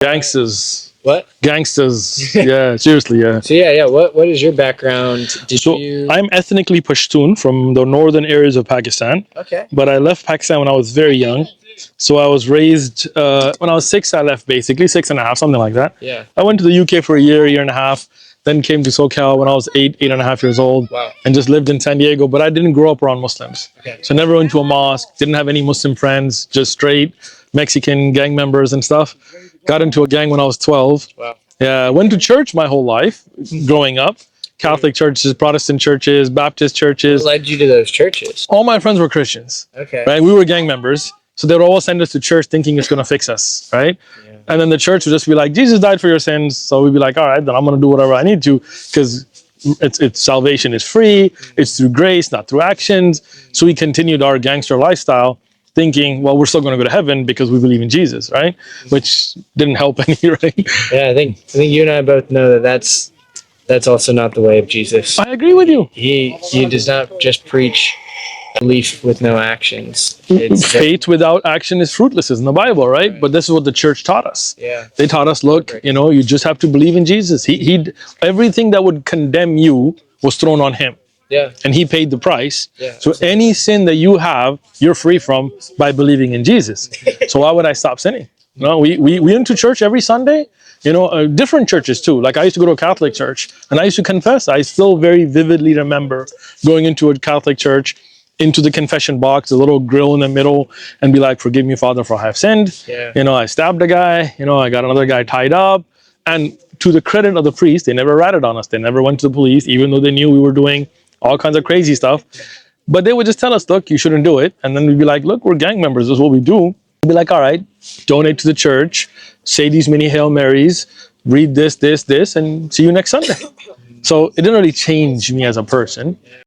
Gangsters. What? Gangsters. Yeah, seriously, yeah. So yeah. What is your background? I'm ethnically Pashtun from the northern areas of Pakistan. Okay. But I left Pakistan when I was very young. So I was raised, when I was 6, I left basically, 6.5, something like that. Yeah. I went to the UK for a year and a half, then came to SoCal when I was 8.5 years old. Wow. And just lived in San Diego, but I didn't grow up around Muslims. Okay. So never went to a mosque, didn't have any Muslim friends, just straight Mexican gang members and stuff. Got into a gang when I was 12. Wow. Yeah, went to church my whole life growing up. Catholic churches, Protestant churches, Baptist churches. What led you to those churches? All my friends were Christians. Okay. Right? We were gang members. So they would all send us to church thinking it's going to fix us, right? Yeah. And then the church would just be like, Jesus died for your sins. So we'd be like, all right, then I'm going to do whatever I need to, because it's salvation is free. It's through grace, not through actions. So we continued our gangster lifestyle thinking, well, we're still going to go to heaven because we believe in Jesus, right? Which didn't help any, right? Yeah, I think you and I both know that that's also not the way of Jesus. I agree with you. He does not just preach belief with no actions. Faith without action is fruitless, is in the Bible, right? But this is what the church taught us. Yeah. They taught us, look, you just have to believe in Jesus. He everything that would condemn you was thrown on him. Yeah. And he paid the price. Yeah, so any sin that you have, you're free from by believing in Jesus. So why would I stop sinning? No, we went to church every Sunday. Different churches too. Like I used to go to a Catholic church and I used to confess. I still very vividly remember going into a Catholic church, into the confession box, a little grill in the middle, and be like, forgive me, Father, for I have sinned. Yeah. I stabbed a guy, I got another guy tied up. And to the credit of the priest, they never ratted on us. They never went to the police, even though they knew we were doing all kinds of crazy stuff. But they would just tell us, look, you shouldn't do it. And then we'd be like, look, we're gang members. This is what we do. We'd be like, all right, donate to the church, say these many Hail Marys, read this, and see you next Sunday. So it didn't really change me as a person.